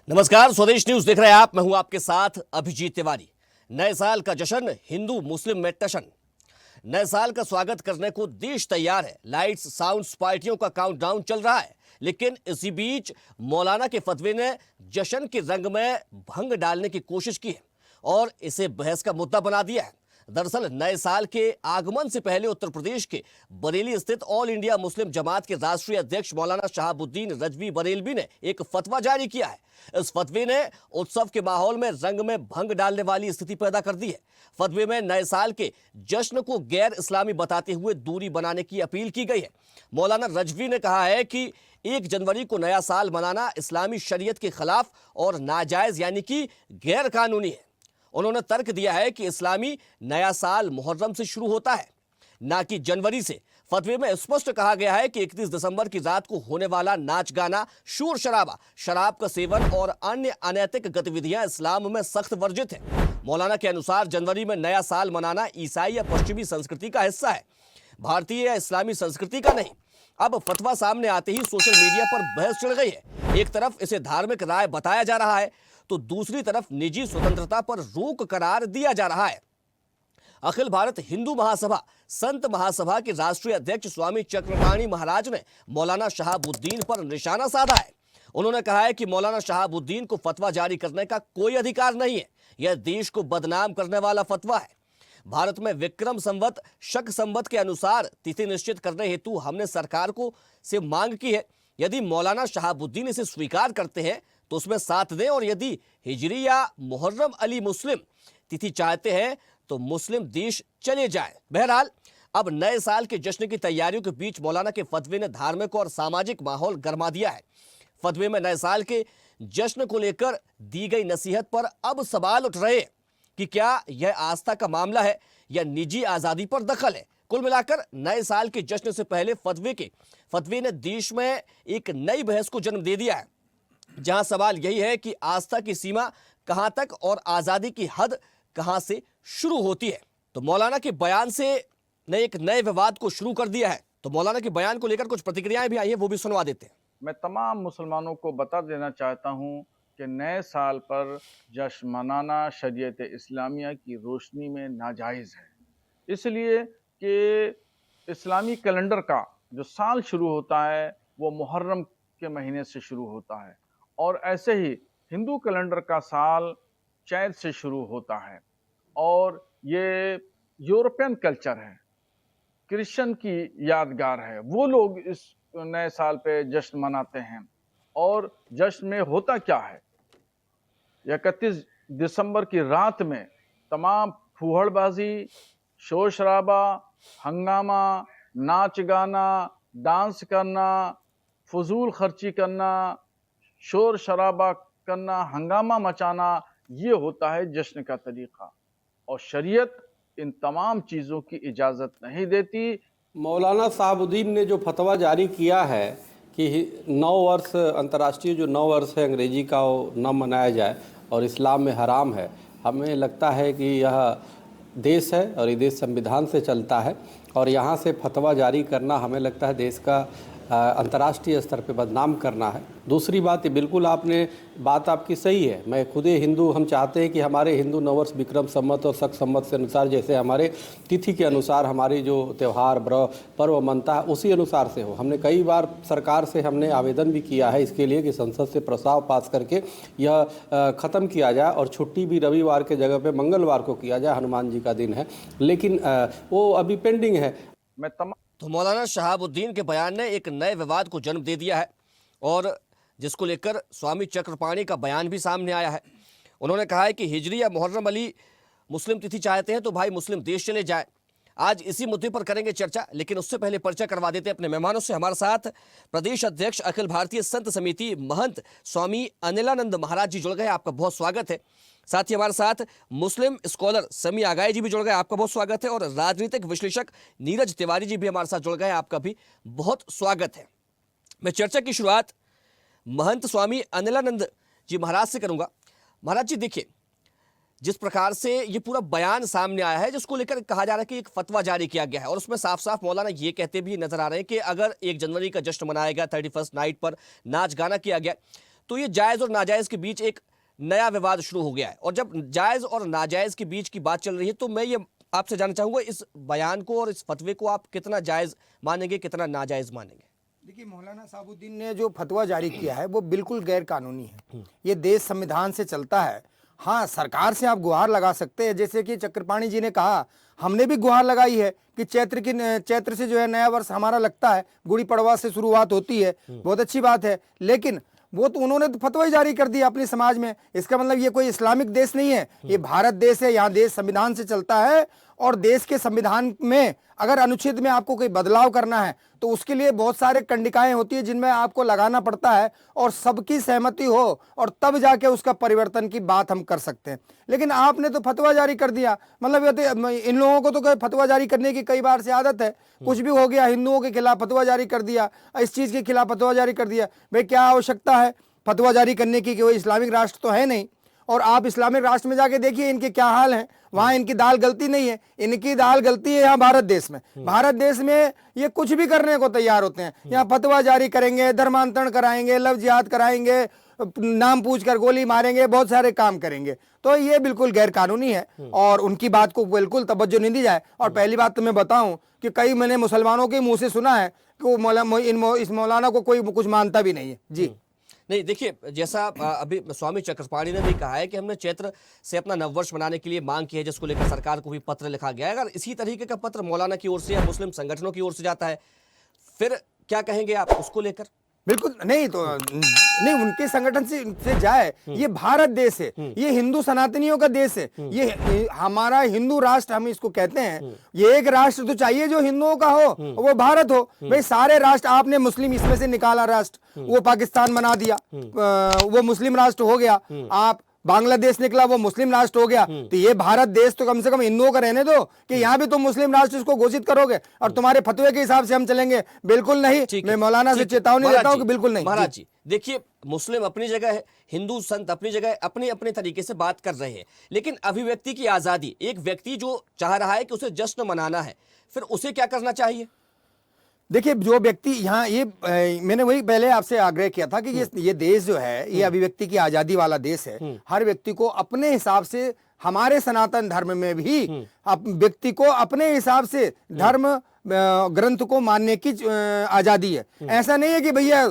नमस्कार, स्वदेश न्यूज देख रहे हैं आप। मैं हूं आपके साथ अभिजीत तिवारी। नए साल का जश्न हिंदू मुस्लिम में टशन। नए साल का स्वागत करने को देश तैयार है। लाइट्स, साउंड्स, पार्टियों का काउंटडाउन चल रहा है। लेकिन इसी बीच मौलाना के फतवे ने जश्न के रंग में भंग डालने की कोशिश की है और इसे बहस का मुद्दा बना दिया है। दरअसल नए साल के आगमन से पहले उत्तर प्रदेश के बरेली स्थित ऑल इंडिया मुस्लिम जमात के राष्ट्रीय अध्यक्ष मौलाना शहाबुद्दीन रजवी बरेलवी ने एक फतवा जारी किया है। इस फतवे ने उत्सव के माहौल में रंग में भंग डालने वाली स्थिति पैदा कर दी है। फतवे में नए साल के जश्न को गैर इस्लामी बताते हुए दूरी बनाने की अपील की गई है। मौलाना रजवी ने कहा है कि 1 जनवरी को नया साल मनाना इस्लामी शरीयत के खिलाफ और नाजायज यानी कि गैर कानूनी है। उन्होंने तर्क दिया है कि इस्लामी नया साल मुहर्रम से शुरू होता है, ना कि जनवरी से। फतवे में स्पष्ट कहा गया है कि 31 दिसंबर की रात को होने वाला नाच गाना, शोर शराबा, शराब का सेवन और अन्य अनैतिक गतिविधियां इस्लाम में सख्त वर्जित है। मौलाना के अनुसार जनवरी में नया साल मनाना ईसाई या पश्चिमी संस्कृति का हिस्सा है, भारतीय या इस्लामी संस्कृति का नहीं। अब फतवा सामने आते ही सोशल मीडिया पर बहस छिड़ गई है। एक तरफ इसे धार्मिक राय बताया जा रहा है तो दूसरी तरफ निजी स्वतंत्रता पर रोक करार दिया जा रहा है। अखिल भारत हिंदू महासभा संत महासभा के राष्ट्रीय अध्यक्ष स्वामी चक्रपाणी महाराज ने मौलाना शहाबुद्दीन पर निशाना साधा है। उन्होंने कहा है कि मौलाना शहाबुद्दीन को फतवा जारी करने का कोई अधिकार नहीं है। यह देश को बदनाम करने वाला फतवा है। भारत में विक्रम संवत शक संवत के अनुसार तिथि निश्चित करने हेतु हमने सरकार को से मांग की है। यदि मौलाना शहाबुद्दीन इसे स्वीकार करते हैं तो उसमें साथ दें, और यदि हिजरी या मुहर्रम अली मुस्लिम तिथि चाहते हैं तो मुस्लिम देश चले जाए। बहरहाल अब नए साल के जश्न की तैयारियों के बीच मौलाना के फतवे ने धार्मिक और सामाजिक माहौल गरमा दिया है। फतवे में नए साल के जश्न को लेकर दी गई नसीहत पर अब सवाल उठ रहे हैं कि क्या यह आस्था का मामला है या निजी आजादी पर दखल है। कुल मिलाकर नए साल के जश्न से पहले फतवे ने देश में एक नई बहस को जन्म दे दिया है, जहां सवाल यही है कि आस्था की सीमा कहां तक और आजादी की हद कहां से शुरू होती है। तो मौलाना के बयान से ने एक नए विवाद को शुरू कर दिया है। तो मौलाना के बयान को लेकर कुछ प्रतिक्रियाएं भी आई हैं, वो भी सुनवा देते हैं। मैं तमाम मुसलमानों को बता देना चाहता हूं कि नए साल पर जश्न मनाना शरीयत इस्लामिया की रोशनी में नाजायज़ है, इसलिए कि इस्लामी कैलेंडर का जो साल शुरू होता है वो मुहर्रम के महीने से शुरू होता है, और ऐसे ही हिंदू कैलेंडर का साल चैत से शुरू होता है। और ये यूरोपियन कल्चर है, क्रिश्चियन की यादगार है। वो लोग इस नए साल पे जश्न मनाते हैं। और जश्न में होता क्या है, 31 दिसंबर की रात में तमाम फूहड़बाजी, शोर शराबा, हंगामा, नाच गाना, डांस करना, फजूल खर्ची करना, शोर शराबा करना, हंगामा मचाना, ये होता है जश्न का तरीका। और शरीयत इन तमाम चीज़ों की इजाज़त नहीं देती। मौलाना शहाबुद्दीन ने जो फतवा जारी किया है कि 9 वर्ष अंतर्राष्ट्रीय जो 9 वर्ष है अंग्रेजी का वो न मनाया जाए और इस्लाम में हराम है, हमें लगता है कि यह देश है और ये देश संविधान से चलता है, और यहाँ से फतवा जारी करना हमें लगता है देश का अंतर्राष्ट्रीय स्तर पे बदनाम करना है। दूसरी बात, बिल्कुल आपने बात आपकी सही है। मैं खुद हिंदू, हम चाहते हैं कि हमारे हिंदू नववर्ष विक्रम संवत और शक संवत से अनुसार, जैसे हमारे तिथि के अनुसार हमारी जो त्यौहार पर्व मनता है उसी अनुसार से हो। हमने कई बार सरकार से हमने आवेदन भी किया है इसके लिए कि संसद से प्रस्ताव पास करके यह ख़त्म किया जाए और छुट्टी भी रविवार के जगह पे मंगलवार को किया जाए, हनुमान जी का दिन है, लेकिन वो अभी पेंडिंग है। तो मौलाना शहाबुद्दीन के बयान ने एक नए विवाद को जन्म दे दिया है, और जिसको लेकर स्वामी चक्रपाणी का बयान भी सामने आया है। उन्होंने कहा है कि हिजरी या मुहर्रम अली मुस्लिम तिथि चाहते हैं तो भाई मुस्लिम देश चले जाए। आज इसी मुद्दे पर करेंगे चर्चा, लेकिन उससे पहले परिचय करवा देते हैं अपने मेहमानों से। हमारे साथ प्रदेश अध्यक्ष अखिल भारतीय संत समिति महंत स्वामी अनिलानंद महाराज जी जुड़ गए, आपका बहुत स्वागत है। साथ ही हमारे साथ मुस्लिम स्कॉलर समी आगाई जी भी जुड़ गए, आपका बहुत स्वागत है। और राजनीतिक विश्लेषक नीरज तिवारी जी भी हमारे साथ जुड़ गए, आपका भी बहुत स्वागत है। मैं चर्चा की शुरुआत महंत स्वामी अनिलानंद जी महाराज से करूंगा। महाराज जी, देखिए, जिस प्रकार से ये पूरा बयान सामने आया है, जिसको लेकर कहा जा रहा है कि एक फतवा जारी किया गया है, और उसमें साफ साफ मौलाना ये कहते भी नजर आ रहे हैं कि अगर 1 जनवरी का जश्न मनाया गया, 31st नाइट पर नाच गाना किया गया, तो ये जायज और नाजायज के बीच एक नया विवाद शुरू हो गया है। और जब जायज और नाजायज के बीच की बात चल रही है तो मैं ये आपसे जानना चाहूंगा, इस बयान को और इस फतवे को आप कितना जायज मानेंगे, कितना नाजायज मानेंगे? देखिए, मौलाना साहबुद्दीन ने जो फतवा जारी किया है वो बिल्कुल गैर कानूनी है। ये देश संविधान से चलता है। हाँ, सरकार से आप गुहार लगा सकते हैं, जैसे कि चक्रपाणी जी ने कहा, हमने भी गुहार लगाई है कि चैत्र से जो है नया वर्ष हमारा लगता है, गुड़ी पड़वा से शुरुआत होती है, बहुत अच्छी बात है। लेकिन वो तो उन्होंने तो फतवा ही जारी कर दिया अपने समाज में। इसका मतलब ये कोई इस्लामिक देश नहीं है, ये भारत देश है। यहाँ देश संविधान से चलता है और देश के संविधान में अगर अनुच्छेद में आपको कोई बदलाव करना है तो उसके लिए बहुत सारे कंडिकाएं होती है जिनमें आपको लगाना पड़ता है और सबकी सहमति हो और तब जाके उसका परिवर्तन की बात हम कर सकते हैं। लेकिन आपने तो फतवा जारी कर दिया, मतलब ये तो इन लोगों को तो फतवा जारी करने की कई बार से आदत है। कुछ भी हो गया, हिंदुओं के खिलाफ फतवा जारी कर दिया, इस चीज के खिलाफ फतवा जारी कर दिया। भाई क्या आवश्यकता है फतवा जारी करने की कि वो इस्लामिक राष्ट्र तो है नहीं। और आप इस्लामिक राष्ट्र में जाके देखिए इनके क्या हाल है, वहां इनकी दाल गलती नहीं है, इनकी दाल गलती है यहाँ भारत देश में। भारत देश में ये कुछ भी करने को तैयार होते हैं। यहाँ फतवा जारी करेंगे, धर्मांतरण कराएंगे, लव जिहाद कराएंगे, नाम पूछकर गोली मारेंगे, बहुत सारे काम करेंगे। तो ये बिल्कुल गैर कानूनी है और उनकी बात को बिल्कुल तवज्जो नहीं दी जाए। और पहली बात तो मैं बताऊं कि कई मैंने मुसलमानों के मुंह से सुना है कि वो इस मौलाना को कोई कुछ मानता भी नहीं है। जी नहीं, देखिए, जैसा अभी स्वामी चक्रपाणी ने भी कहा है कि हमने चैत्र से अपना नववर्ष मनाने के लिए मांग की है, जिसको लेकर सरकार को भी पत्र लिखा गया है। अगर इसी तरीके का पत्र मौलाना की ओर से या मुस्लिम संगठनों की ओर से जाता है, फिर क्या कहेंगे आप उसको लेकर? बिल्कुल नहीं, तो नहीं, उनके संगठन से जाए। ये भारत देश है, ये हिंदू सनातनियों का देश है, ये हमारा हिंदू राष्ट्र हम इसको कहते हैं। ये एक राष्ट्र तो चाहिए जो हिंदुओं का हो, वो भारत हो। भाई सारे राष्ट्र, आपने मुस्लिम इसमें से निकाला राष्ट्र, वो पाकिस्तान बना दिया, वो मुस्लिम राष्ट्र हो गया। आप बांग्लादेश निकला, वो मुस्लिम राष्ट्र हो गया। तो ये भारत देश तो कम से कम हिंदुओं का रहने दो कि यहाँ भी तुम मुस्लिम राष्ट्र इसको घोषित करोगे और तुम्हारे फतवे के हिसाब से हम चलेंगे। बिल्कुल नहीं, मैं मौलाना से चेतावनी देता हूँ कि बिल्कुल नहीं। महाराज जी, देखिए, मुस्लिम अपनी जगह है, हिंदू संत अपनी जगह, अपने अपने तरीके से बात कर रहे हैं, लेकिन अभिव्यक्ति की आजादी, एक व्यक्ति जो चाह रहा है कि उसे जश्न मनाना है, फिर उसे क्या करना चाहिए? देखिए, जो व्यक्ति यहाँ ये मैंने वही पहले आपसे आग्रह किया था कि ये देश जो है ये अभिव्यक्ति की आजादी वाला देश है। हर व्यक्ति को अपने हिसाब से, हमारे सनातन धर्म में भी व्यक्ति को अपने हिसाब से धर्म ग्रंथ को मानने की आजादी है। ऐसा नहीं है कि भैया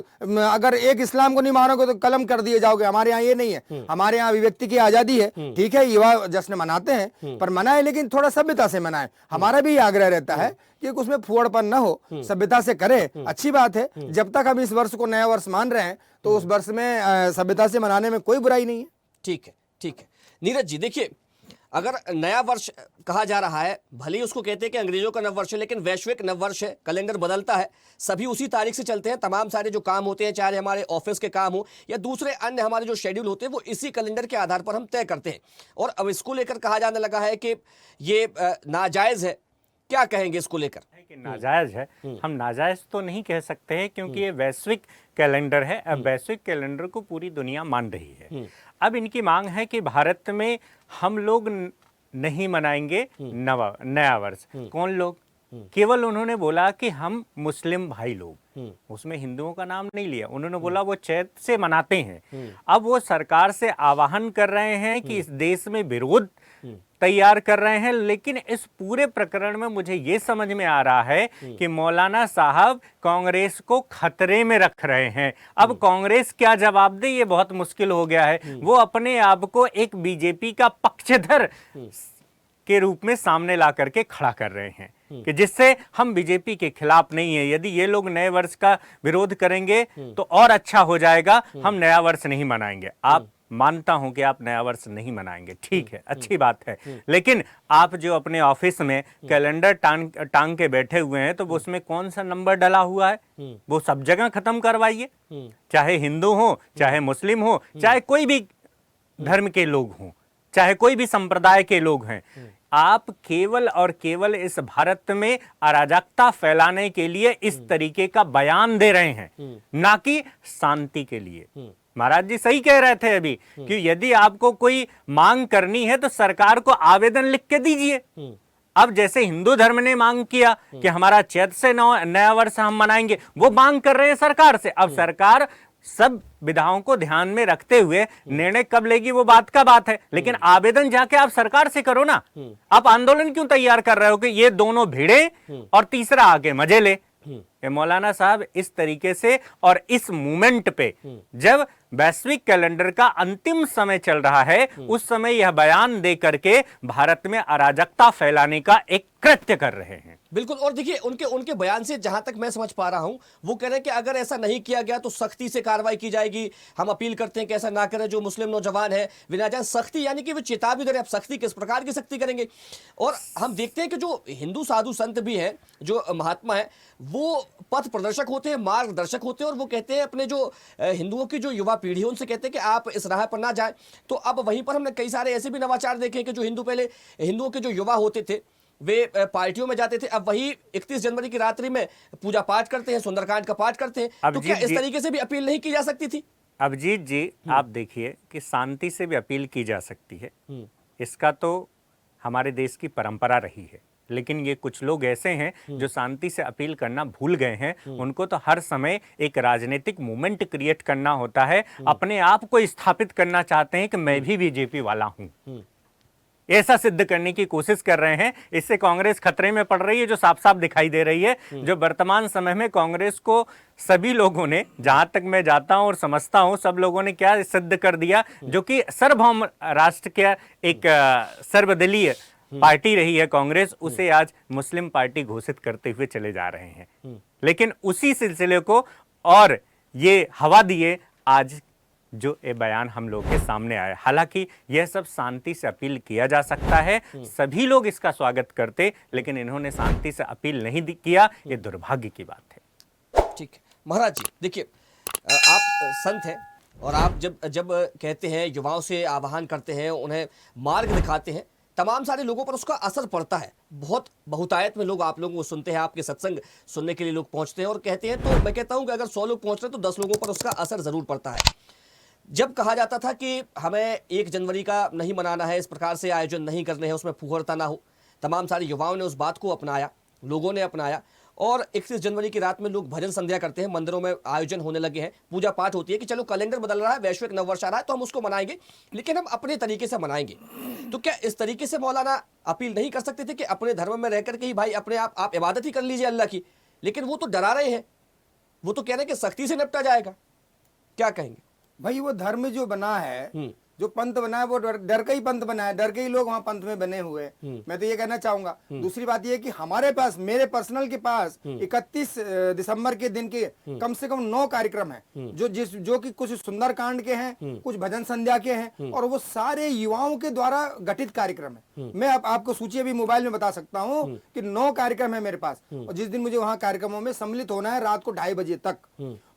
अगर एक इस्लाम को नहीं मानोगे तो कलम कर दिए जाओगे। हमारे यहाँ ये नहीं है, हमारे यहाँ अभिव्यक्ति की आजादी है। ठीक है, युवा जश्न मनाते हैं, पर मनाए लेकिन थोड़ा सभ्यता से मनाए। हमारा भी आग्रह रहता है कि उसमें फुहड़पन न हो, सभ्यता से करे, अच्छी बात है। जब तक हम इस वर्ष को नया वर्ष मान रहे हैं तो उस वर्ष में सभ्यता से मनाने में कोई बुराई नहीं है। ठीक है, ठीक है। नीरज जी, देखिए, अगर नया वर्ष कहा जा रहा है, भले ही उसको कहते हैं कि अंग्रेजों का नववर्ष है, लेकिन वैश्विक नववर्ष है, कैलेंडर बदलता है, सभी उसी तारीख से चलते हैं। तमाम सारे जो काम होते हैं, चाहे हमारे ऑफिस के काम हो या दूसरे अन्य हमारे जो शेड्यूल होते हैं, वो इसी कैलेंडर के आधार पर हम तय करते हैं। और अब इसको लेकर कहा जाने लगा है कि ये नाजायज है। क्या कहेंगे इसको लेकर? कि नाजायज है, हम नाजायज तो नहीं कह सकते हैं क्योंकि ये वैश्विक कैलेंडर है। अब वैश्विक कैलेंडर को पूरी दुनिया मान रही है। अब इनकी मांग है कि भारत में हम लोग नहीं मनाएंगे नया वर्ष। कौन लोग? केवल उन्होंने बोला कि हम मुस्लिम भाई लोग, उसमें हिंदुओं का नाम नहीं लिया। उन्होंने बोला वो चैत्र से मनाते हैं। अब वो सरकार से आह्वान कर रहे हैं कि इस देश में विरोध तैयार कर रहे हैं। लेकिन इस पूरे प्रकरण में मुझे ये समझ में आ रहा है कि मौलाना साहब कांग्रेस को खतरे में रख रहे हैं। अब कांग्रेस क्या जवाब दे, ये बहुत मुश्किल हो गया है। वो अपने आप को एक बीजेपी का पक्षधर के रूप में सामने ला करके खड़ा कर रहे हैं कि जिससे हम बीजेपी के खिलाफ नहीं है। यदि ये लोग नए वर्ष का विरोध करेंगे तो और अच्छा हो जाएगा, हम नया वर्ष नहीं मनाएंगे। आप मानता हूं कि आप नया वर्ष नहीं मनाएंगे, ठीक है, अच्छी बात है। लेकिन आप जो अपने ऑफिस में कैलेंडर टांग के बैठे हुए हैं, तो वो उसमें कौन सा नंबर डला हुआ है, वो सब जगह खत्म करवाइए। चाहे हिंदू हो, चाहे मुस्लिम हो, चाहे कोई भी धर्म के लोग हों, चाहे कोई भी संप्रदाय के लोग हैं। आप केवल और केवल इस भारत में अराजकता फैलाने के लिए इस तरीके का बयान दे रहे हैं, ना कि शांति के लिए। महाराज जी सही कह रहे थे अभी कि यदि आपको कोई मांग करनी है तो सरकार को आवेदन लिख के दीजिए। अब जैसे हिंदू धर्म ने मांग किया कि हमारा चैत्र से नया वर्ष हम मनाएंगे, वो मांग कर रहे हैं सरकार से। अब सरकार सब विधाओं को ध्यान में रखते हुए निर्णय कब लेगी वो बात का बात है, लेकिन आवेदन जाके आप सरकार से करो ना। आप आंदोलन क्यों तैयार कर रहे हो कि ये दोनों भिड़े और तीसरा आगे मजे ले? ये मौलाना साहब इस तरीके से और इस मूवमेंट पे जब वैश्विक कैलेंडर का अंतिम समय चल रहा है, उस समय यह बयान दे करके भारत में अराजकता फैलाने का एक कृत्य कर रहे हैं। बिल्कुल। और देखिए उनके बयान से जहां तक मैं समझ पा रहा हूं, वो कह रहे हैं कि अगर ऐसा नहीं किया गया तो सख्ती से कार्रवाई की जाएगी। हम अपील करते हैं कि ऐसा ना करें, जो मुस्लिम नौजवान है बिना जान सख्ती, यानी कि वो चेतावनी दे रहे हैं। आप सख्ती किस प्रकार की सख्ती करेंगे? और हम देखते हैं कि जो हिंदू साधु संत भी हैं, जो महात्मा है, वो पथ प्रदर्शक होते हैं, मार्गदर्शक होते हैं, और वो कहते हैं अपने जो हिंदुओं की जो युवा पीढ़ी है उनसे कहते हैं कि आप इस राह पर ना जाएं। तो अब वहीं पर हमने कई सारे ऐसे भी नवाचार देखे कि जो हिंदुओं के जो युवा होते थे वे पार्टियों में जाते थे, अब वही 31 जनवरी की रात्रि में पूजा पाठ करते हैं, सुंदरकांड का पाठ करते हैं। तो क्या इस तरीके से भी अपील नहीं की जा सकती थी? अभिजीत जी, आप देखिए कि शांति से भी अपील की जा सकती है, इसका तो हमारे देश की परंपरा रही है। लेकिन ये कुछ लोग ऐसे हैं जो शांति से अपील करना भूल गए हैं। उनको तो हर समय एक राजनीतिक मूवमेंट क्रिएट करना होता है, अपने आप को स्थापित करना चाहते हैं कि मैं भी बीजेपी वाला हूं। ऐसा सिद्ध करने की कोशिश कर रहे हैं। इससे कांग्रेस खतरे में पड़ रही है, जो साफ साफ दिखाई दे रही है। जो वर्तमान समय में कांग्रेस को सभी लोगों ने, जहां तक मैं जाता हूं और समझता हूं, सब लोगों ने क्या सिद्ध कर दिया, जो कि सार्वभौम राष्ट्र के एक सर्वदलीय पार्टी रही है कांग्रेस, उसे आज मुस्लिम पार्टी घोषित करते हुए चले जा रहे हैं। लेकिन उसी सिलसिले को और ये हवा दिए आज जो ये बयान हम लोग के सामने आया। हालांकि यह सब शांति से अपील किया जा सकता है, सभी लोग इसका स्वागत करते, लेकिन इन्होंने शांति से अपील नहीं किया, ये दुर्भाग्य की बात है। ठीक है महाराज जी, देखिए आप संत हैं और आप जब कहते हैं, युवाओं से आह्वान करते हैं, उन्हें मार्ग दिखाते हैं, तमाम सारे लोगों पर उसका असर पड़ता है। बहुत बहुतायत में लोग आप लोगों को सुनते हैं, आपके सत्संग सुनने के लिए लोग पहुंचते हैं और कहते हैं। तो मैं कहता हूं कि अगर 100 लोग पहुंच रहे हैं तो 10 लोगों पर उसका असर जरूर पड़ता है। जब कहा जाता था कि हमें 1 जनवरी का नहीं मनाना है, इस प्रकार से आयोजन नहीं करने हैं, उसमें फुहरता ना हो, तमाम सारे युवाओं ने उस बात को अपनाया, लोगों ने अपनाया। और 31 जनवरी की रात में लोग भजन संध्या करते हैं, मंदिरों में आयोजन होने लगे हैं, पूजा पाठ होती है कि चलो कैलेंडर बदल रहा है, वैश्विक नववर्ष आ रहा है तो हम उसको मनाएंगे, लेकिन हम अपने तरीके से मनाएंगे। तो क्या इस तरीके से मौलाना अपील नहीं कर सकते थे कि अपने धर्म में रहकर के ही भाई अपने आप इबादत ही कर लीजिए अल्लाह की? लेकिन वो तो डरा रहे हैं, वो तो कह रहे हैं कि सख्ती से निपटा जाएगा। क्या कहेंगे भाई? वो धर्म जो बना है, जो पंथ बना है, वो डर का ही पंथ बना है, डर के ही लोग वहां पंथ में बने हुए हैं। मैं तो ये कहना चाहूंगा। दूसरी बात ये कि हमारे पास, मेरे पर्सनल के पास 31 दिसंबर के दिन के कम से कम 9 कार्यक्रम हैं, जो कि कुछ सुंदरकांड के हैं, कुछ भजन संध्या के हैं, और वो सारे युवाओं के द्वारा गठित कार्यक्रम है। मैं आपको सूची अभी मोबाइल में बता सकता हूँ कि 9 कार्यक्रम है मेरे पास, और जिस दिन मुझे वहां कार्यक्रमों में सम्मिलित होना है रात को 2:30 बजे तक।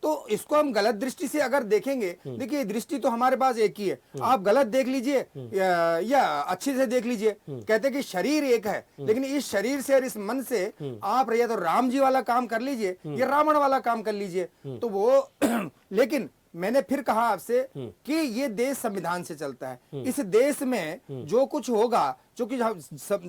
तो इसको हम गलत दृष्टि से अगर देखेंगे, देखिए दृष्टि तो हमारे पास एक ही है, आप गलत देख लीजिए या अच्छे से देख लीजिए। कहते कि शरीर एक है, लेकिन इस शरीर से और इस मन से आप या तो राम जी वाला काम कर लीजिए या रावण वाला काम कर लीजिए, तो वो लेकिन मैंने फिर कहा आपसे कि ये देश संविधान से चलता है। इस देश में जो कुछ होगा, क्योंकि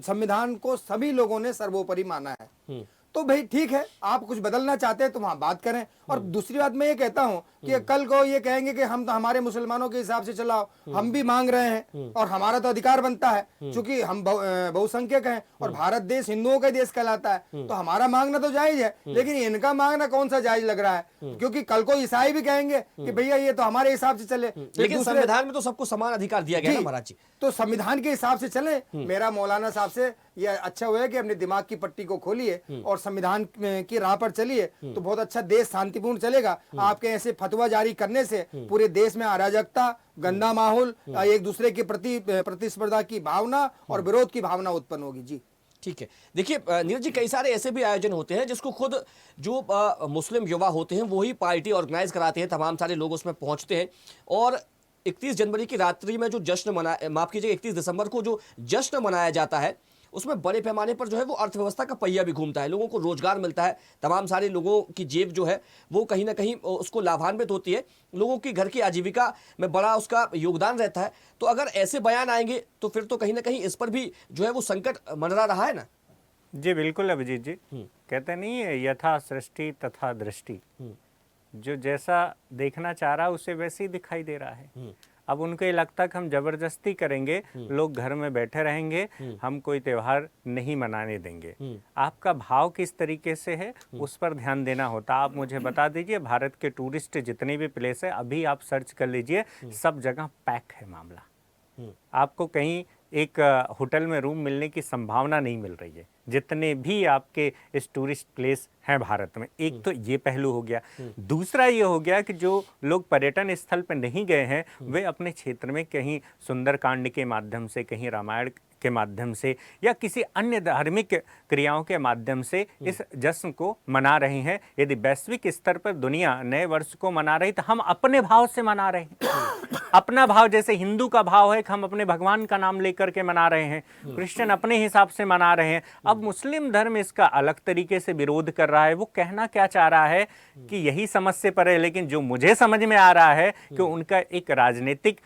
संविधान को सभी लोगों ने सर्वोपरि माना है, तो भाई ठीक है, आप कुछ बदलना चाहते हैं तो वहां बात करें। और दूसरी बात मैं ये कहता हूं कि कल को ये कहेंगे कि हम तो हमारे मुसलमानों के हिसाब से चलाओ, हम भी मांग रहे हैं और हमारा तो अधिकार बनता है, क्योंकि हम बहुसंख्यक हैं और भारत देश हिंदुओं का देश कहलाता है, तो हमारा मांगना तो जायज है। लेकिन इनका मांगना कौन सा जायज लग रहा है? क्योंकि कल को ईसाई भी कहेंगे कि भैया ये तो हमारे हिसाब से चले। लेकिन संविधान में तो सबको समान अधिकार दिया गया है महाराज जी, तो संविधान के हिसाब से चले। मेरा मौलाना साहब से ये अच्छा हुआ है कि अपने दिमाग की पट्टी को खोलिए और संविधान की राह पर चलिए, तो बहुत अच्छा देश शांतिपूर्ण चलेगा। आपके ऐसे फतवा जारी करने से पूरे देश में अराजकता, गंदा माहौल, एक दूसरे के प्रति प्रतिस्पर्धा की भावना और विरोध की भावना उत्पन्न होगी। जी ठीक है। देखिए नीरज जी, कई सारे ऐसे भी आयोजन होते हैं जिसको खुद जो मुस्लिम युवा होते हैं वही पार्टी ऑर्गेनाइज कराते हैं, तमाम सारे लोग उसमें पहुंचते हैं। और 31 जनवरी की रात्रि में जो जश्न 31 दिसंबर को जो जश्न मनाया जाता है, उसमें बड़े पैमाने पर जो है वो अर्थव्यवस्था का पहिया भी घूमता है, लोगों को रोजगार मिलता है, तमाम सारे लोगों की जेब जो है वो कहीं ना कहीं उसको लाभान्वित होती है, लोगों की घर की आजीविका में बड़ा उसका योगदान रहता है। तो अगर ऐसे बयान आएंगे तो फिर तो कहीं ना कहीं इस पर भी जो है वो संकट मंडरा रहा है ना। जी बिल्कुल अभिजीत जी, कहते नहीं है यथा सृष्टि तथा दृष्टि। जो जैसा देखना चाह रहा है उसे वैसे ही दिखाई दे रहा है। अब उनको ये लगता कि हम जबरदस्ती करेंगे, लोग घर में बैठे रहेंगे, हम कोई त्योहार नहीं मनाने देंगे। आपका भाव किस तरीके से है उस पर ध्यान देना होता। आप मुझे बता दीजिए, भारत के टूरिस्ट जितने भी प्लेस है, अभी आप सर्च कर लीजिए, सब जगह पैक है मामला। आपको कहीं एक होटल में रूम मिलने की संभावना नहीं मिल रही है, जितने भी आपके इस टूरिस्ट प्लेस हैं भारत में। एक तो ये पहलू हो गया। दूसरा ये हो गया कि जो लोग पर्यटन स्थल पर नहीं गए हैं, वे अपने क्षेत्र में कहीं सुंदरकांड के माध्यम से, कहीं रामायण के माध्यम से या किसी अन्य धार्मिक क्रियाओं के माध्यम से इस जश्न को मना रहे हैं। यदि वैश्विक स्तर पर दुनिया नए वर्ष को मना रही, तो हम अपने भाव से मना रहे हैं। अपना भाव, जैसे हिंदू का भाव है कि हम अपने भगवान का नाम लेकर के मना रहे हैं, क्रिश्चियन अपने हिसाब से मना रहे हैं। अब मुस्लिम धर्म इसका अलग तरीके से विरोध कर रहा है। वो कहना क्या चाह रहा है कि यही समझ पर है, लेकिन जो मुझे समझ में आ रहा है कि उनका एक राजनीतिक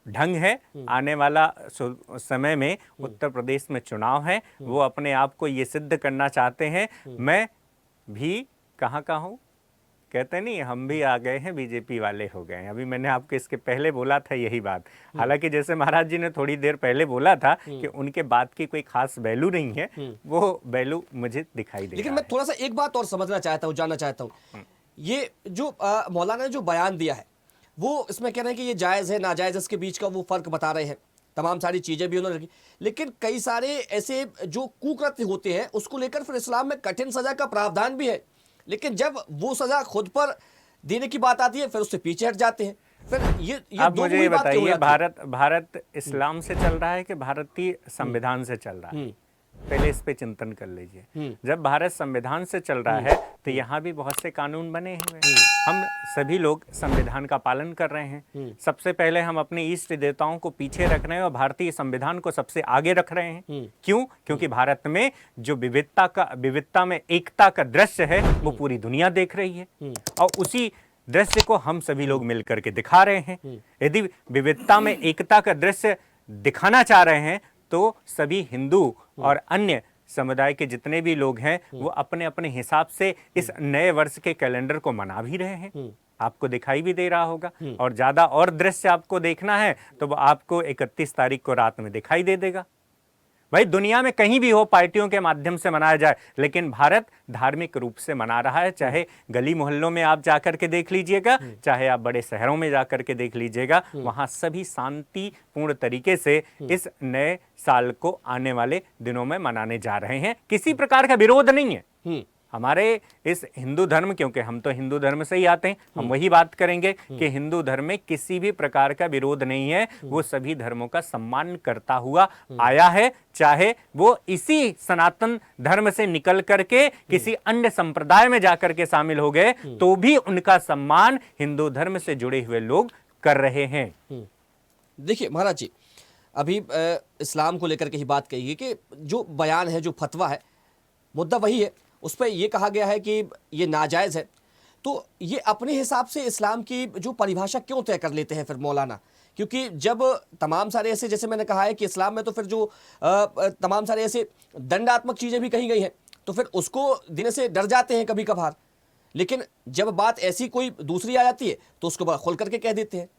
ढंग है। आने वाला समय में उत्तर प्रदेश में चुनाव है, वो अपने आप को ये सिद्ध करना चाहते हैं, मैं भी कहाँ का हूँ, कहते नहीं हम भी आ गए हैं, बीजेपी वाले हो गए हैं। अभी मैंने आपको इसके पहले बोला था यही बात। हालांकि जैसे महाराज जी ने थोड़ी देर पहले बोला था कि उनके बात की कोई खास वैल्यू नहीं है, वो वैल्यू मुझे दिखाई दे। लेकिन मैं थोड़ा सा एक बात और समझना चाहता हूँ, जानना चाहता हूँ, ये जो मौलाना ने जो बयान दिया है, वो इसमें कह रहे हैं कि ये जायज़ है नाजायज़, इसके बीच का वो फ़र्क बता रहे हैं, तमाम सारी चीज़ें भी उन्होंने रखी। लेकिन कई सारे ऐसे जो कुकृत्य होते हैं उसको लेकर फिर इस्लाम में कठिन सज़ा का प्रावधान भी है, लेकिन जब वो सज़ा खुद पर देने की बात आती है फिर उससे पीछे हट जाते हैं। फिर ये अब मुझे ये बताइए, भारत इस्लाम से चल रहा है कि भारतीय संविधान से चल रहा है? पहले इस पे चिंतन कर लीजिए। जब भारत संविधान से चल रहा है तो यहाँ भी बहुत से कानून बने हुए हैं, हम सभी लोग संविधान का पालन कर रहे हैं। सबसे पहले हम अपने इष्ट देवताओं को पीछे रख रहे हैं और भारतीय संविधान को सबसे आगे रख रहे हैं। क्यों? क्योंकि भारत में जो विविधता में एकता का दृश्य है वो पूरी दुनिया देख रही है, और उसी दृश्य को हम सभी लोग मिलकर के दिखा रहे हैं। यदि विविधता में एकता का दृश्य दिखाना चाह रहे हैं तो सभी हिंदू और अन्य समुदाय के जितने भी लोग हैं वो अपने अपने हिसाब से इस नए वर्ष के कैलेंडर को मना भी रहे हैं। आपको दिखाई भी दे रहा होगा, और ज़्यादा और दृश्य आपको देखना है तो वो आपको 31 तारीख को रात में दिखाई दे देगा। भाई दुनिया में कहीं भी हो पार्टियों के माध्यम से मनाया जाए, लेकिन भारत धार्मिक रूप से मना रहा है। चाहे गली मोहल्लों में आप जाकर के देख लीजिएगा, चाहे आप बड़े शहरों में जाकर के देख लीजिएगा, वहां सभी शांतिपूर्ण तरीके से इस नए साल को आने वाले दिनों में मनाने जा रहे हैं। किसी प्रकार का विरोध नहीं है। हमारे इस हिंदू धर्म, क्योंकि हम तो हिंदू धर्म से ही आते हैं, हम वही बात करेंगे कि हिंदू धर्म में किसी भी प्रकार का विरोध नहीं है। वो सभी धर्मों का सम्मान करता हुआ आया है, चाहे वो इसी सनातन धर्म से निकल करके किसी अन्य संप्रदाय में जाकर के शामिल हो गए तो भी उनका सम्मान हिंदू धर्म से जुड़े हुए लोग कर रहे हैं। देखिए महाराज जी, अभी इस्लाम को लेकर के ही बात कही कि जो बयान है, जो फतवा है, मुद्दा वही है, उस पर यह कहा गया है कि ये नाजायज़ है। तो ये अपने हिसाब से इस्लाम की जो परिभाषा क्यों तय कर लेते हैं फिर मौलाना? क्योंकि जब तमाम सारे ऐसे, जैसे मैंने कहा है कि इस्लाम में तो फिर जो तमाम सारे ऐसे दंडात्मक चीज़ें भी कही गई हैं, तो फिर उसको देने से डर जाते हैं कभी कभार। लेकिन जब बात ऐसी कोई दूसरी आ जाती है तो उसको खुल करके कह देते हैं।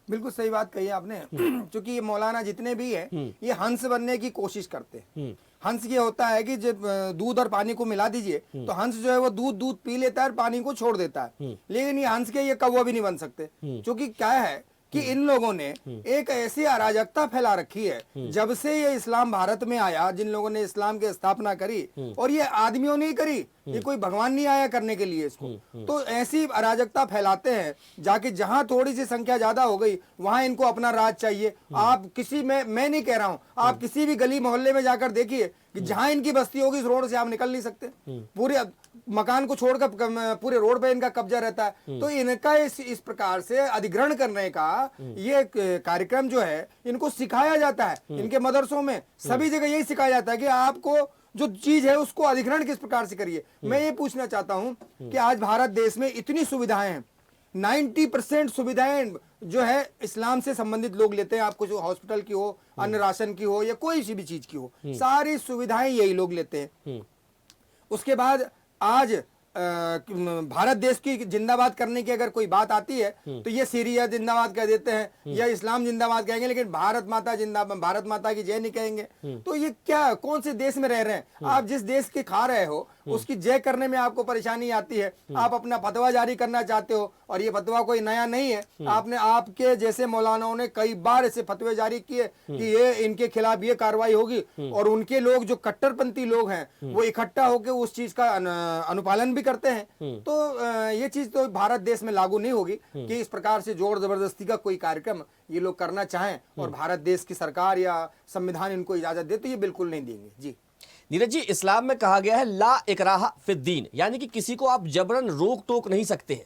बिल्कुल सही बात कही आपने। क्योंकि ये मौलाना जितने भी हैं ये हंस बनने की कोशिश करते हैं। हंस ये होता है कि जब दूध और पानी को मिला दीजिए तो हंस जो है वो दूध पी लेता है और पानी को छोड़ देता है, लेकिन ये हंस के ये कौवा भी नहीं बन सकते। क्योंकि क्या है कि इन लोगों ने एक ऐसी अराजकता फैला रखी है जब से ये इस्लाम भारत में आया, जिन लोगों ने इस्लाम की स्थापना करी, और ये आदमियों ने करी, ये कोई भगवान नहीं आया करने के लिए इसको, तो ऐसी अराजकता फैलाते हैं जाके जहां थोड़ी सी संख्या ज्यादा हो गई वहां इनको अपना राज चाहिए। आप किसी में, मैं नहीं कह रहा हूं, आप किसी भी गली मोहल्ले में जाकर देखिए कि जहां इनकी बस्ती होगी उस रोड से आप निकल नहीं सकते, पूरे मकान को छोड़कर पूरे रोड पे इनका कब्जा रहता है। तो इनका इस प्रकार से अधिग्रहण करने का ये कार्यक्रम जो है इनको सिखाया जाता है। इनके मदरसों में सभी जगह यही सिखाया जाता है कि आपको जो चीज है उसको अधिग्रहण किस प्रकार से करिए। मैं ये पूछना चाहता हूं कि आज भारत देश में इतनी सुविधाएं हैं, 90% सुविधाएं जो है इस्लाम से संबंधित लोग लेते हैं। आपको जो हॉस्पिटल की हो, अन्न राशन की हो, या कोई सी भी चीज की हो, सारी सुविधाएं यही लोग लेते हैं। उसके बाद आज भारत देश की जिंदाबाद करने की अगर कोई बात आती है तो ये सीरिया जिंदाबाद कह देते हैं या इस्लाम जिंदाबाद कहेंगे, लेकिन भारत माता जिंदाबाद, भारत माता की जय नहीं कहेंगे। तो ये क्या, कौन से देश में रह रहे हैं आप? जिस देश के खा रहे हो उसकी जय करने में आपको परेशानी आती है। आप अपना फतवा जारी करना चाहते हो, और ये फतवा कोई नया नहीं है। आपने, आपके जैसे मौलानाओं ने कई बार ऐसे फतवे जारी किए कि ये इनके खिलाफ ये कार्रवाई होगी, और उनके लोग जो कट्टरपंथी लोग हैं वो इकट्ठा होकर उस चीज का अनुपालन भी करते हैं। तो ये चीज तो भारत देश में लागू नहीं होगी कि इस प्रकार से जोर जबरदस्ती का कोई कार्यक्रम ये लोग करना चाहें और भारत देश की सरकार या संविधान इनको इजाजत दे, तो ये बिल्कुल नहीं देंगे। जी नीरज जी, इस्लाम में कहा गया है ला इकराह फिद्दीन, यानी कि किसी को आप जबरन रोक टोक नहीं सकते हैं।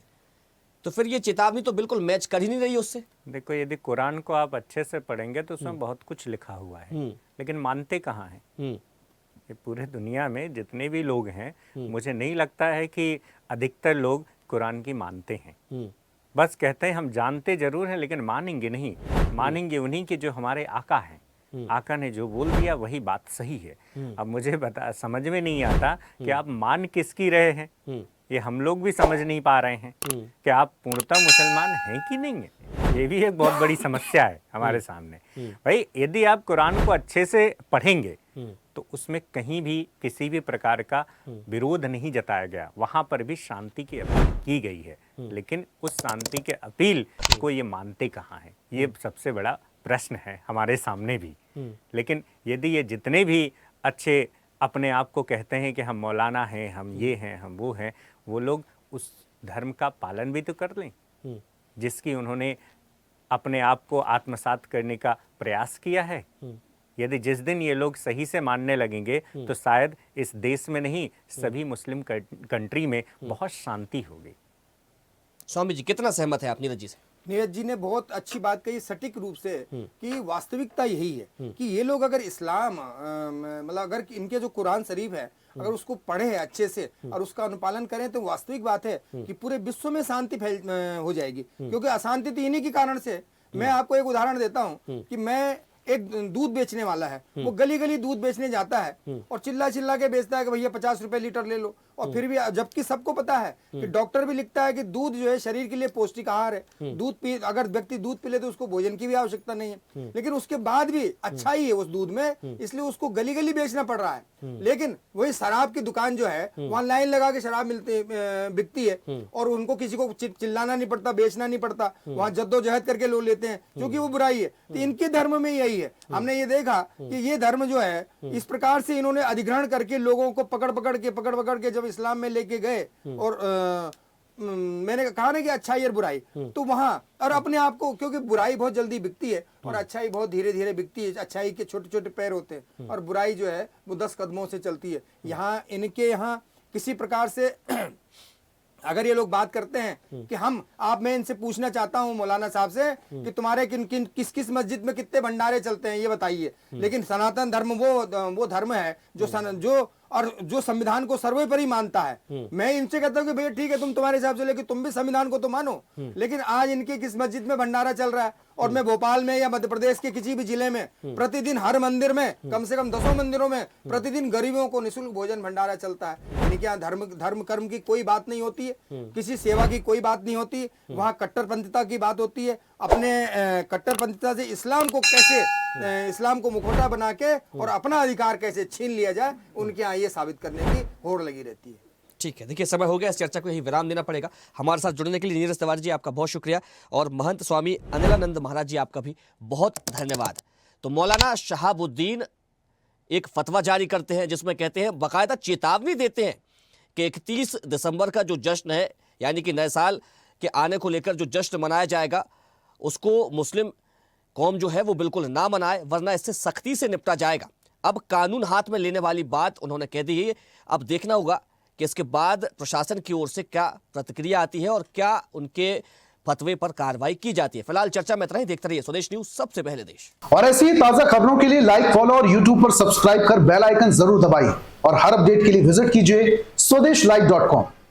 तो फिर ये चेतावनी तो बिल्कुल मैच कर ही नहीं रही उससे। देखो, यदि कुरान को आप अच्छे से पढ़ेंगे तो उसमें बहुत कुछ लिखा हुआ है, लेकिन मानते कहाँ हैं? ये पूरे दुनिया में जितने भी लोग हैं, मुझे नहीं लगता है कि अधिकतर लोग कुरान की मानते हैं। बस कहते हैं हम जानते जरूर हैं, लेकिन मानेंगे नहीं। मानेंगे उन्हीं के जो हमारे आका हैं। आका ने जो बोल दिया वही बात सही है। अब मुझे समझ में नहीं आता कि आप मान किसकी रहे हैं। ये हम लोग भी समझ नहीं पा रहे हैं कि आप पूर्णतः मुसलमान हैं कि नहीं है। ये भी एक बहुत बड़ी समस्या है हमारे सामने। भाई, यदि आप कुरान को अच्छे से पढ़ेंगे तो उसमें कहीं भी किसी भी प्रकार का विरोध नहीं जताया गया। वहां पर भी शांति की अपील की गई है, लेकिन उस शांति के अपील को ये मानते कहाँ हैं? ये सबसे बड़ा प्रश्न है हमारे सामने भी। लेकिन यदि ये जितने भी अच्छे अपने आप को कहते हैं कि हम मौलाना हैं, हम ये हैं, हम वो हैं, वो लोग उस धर्म का पालन भी तो कर लें जिसकी उन्होंने अपने आप को आत्मसात करने का प्रयास किया है। यदि जिस दिन ये लोग सही से मानने लगेंगे तो शायद इस देश में नहीं, सभी मुस्लिम कंट्री में बहुत शांति होगी। स्वामी जी, कितना सहमत है आप नीरज जी से? नीरज जी ने बहुत अच्छी बात कही सटीक रूप से कि वास्तविकता यही है कि ये लोग अगर इस्लाम, मतलब अगर इनके जो कुरान शरीफ है अगर उसको पढ़े अच्छे से और उसका अनुपालन करें तो वास्तविक बात है कि पूरे विश्व में शांति हो जाएगी। क्योंकि अशांति तो इन्हीं के कारण से। मैं आपको एक उदाहरण देता हूँ कि मैं एक दूध बेचने वाला है, वो गली गली दूध बेचने जाता है और चिल्ला चिल्ला के बेचता है कि भैया 50 रुपए लीटर ले लो। और फिर भी, जबकि सबको पता है कि डॉक्टर भी लिखता है कि दूध जो है शरीर के लिए पौष्टिक आहार है। दूध पी, अगर व्यक्ति दूध पी ले तो उसको भोजन की भी आवश्यकता नहीं है, लेकिन उसके बाद भी अच्छा ही है उस दूध में, इसलिए उसको गली गली बेचना पड़ रहा है। लेकिन वही शराब की दुकान जो है वहां लाइन लगा के शराब बिकती है और उनको किसी को चिल्लाना नहीं पड़ता, बेचना नहीं पड़ता, वहां जद्दोजहद करके लोग लेते हैं, क्योंकि वो बुराई है। तो इनके धर्म में यही है। हमने ये देखा कि ये धर्म जो है इस प्रकार से इन्होंने अधिग्रहण करके लोगों को पकड़ पकड़ के जब इस्लाम में लेके गए और मैंने कहा ना कि अच्छाई और बुराई, तो वहां और अपने आप को, क्योंकि बुराई बहुत जल्दी बिकती है और अच्छाई बहुत धीरे धीरे बिकती है। अच्छाई के छोटे छोटे पैर होते हैं और बुराई जो है वो 10 कदमों से चलती है। यहाँ इनके यहाँ किसी प्रकार से अगर ये लोग बात करते हैं कि मैं इनसे पूछना चाहता हूं मौलाना साहब से कि तुम्हारे किस किस मस्जिद में कितने भंडारे चलते हैं ये बताइए। लेकिन सनातन धर्म वो धर्म है जो संविधान को सर्वोपरि मानता है। मैं इनसे कहता हूं कि भैया ठीक है, तुम्हारे हिसाब से, लेकिन तुम भी संविधान को तो मानो। लेकिन आज इनके किस मस्जिद में भंडारा चल रहा है? और मैं भोपाल में या मध्य प्रदेश के किसी भी जिले में प्रतिदिन हर मंदिर में कम से कम 10 मंदिरों में प्रतिदिन गरीबों को निःशुल्क भोजन भंडारा चलता है। इनके यहाँ धर्म कर्म की कोई बात नहीं होती है, किसी सेवा की कोई बात नहीं होती। वहाँ कट्टरपंथिता की बात होती है। अपने कट्टरपंथिता से इस्लाम को मुखौटा बना के और अपना अधिकार कैसे छीन लिया जाए, उनके यहाँ ये साबित करने की होड़ लगी रहती है। ठीक है, देखिए समय हो गया, इस चर्चा को यही विराम देना पड़ेगा। हमारे साथ जुड़ने के लिए नीरज तिवारी जी आपका बहुत शुक्रिया, और महंत स्वामी अनिलानंद महाराज जी आपका भी बहुत धन्यवाद। तो मौलाना शहाबुद्दीन एक फतवा जारी करते हैं जिसमें कहते हैं, बाकायदा चेतावनी देते हैं कि 31 दिसंबर का जो जश्न है, यानी कि नए साल के आने को लेकर जो जश्न मनाया जाएगा, उसको मुस्लिम कौम जो है वो बिल्कुल ना मनाए, वरना इससे सख्ती से निपटा जाएगा। अब कानून हाथ में लेने वाली बात उन्होंने कह दी है। अब देखना होगा कि इसके बाद प्रशासन की ओर से क्या प्रतिक्रिया आती है और क्या उनके फतवे पर कार्रवाई की जाती है। फिलहाल चर्चा में इतना ही। देखते रहिए स्वदेश न्यूज, सबसे पहले देश। और ऐसी ताजा खबरों के लिए लाइक, फॉलो और यूट्यूब पर सब्सक्राइब कर बेल आइकन जरूर दबाइए, और हर अपडेट के लिए विजिट कीजिए swedeshlive.com।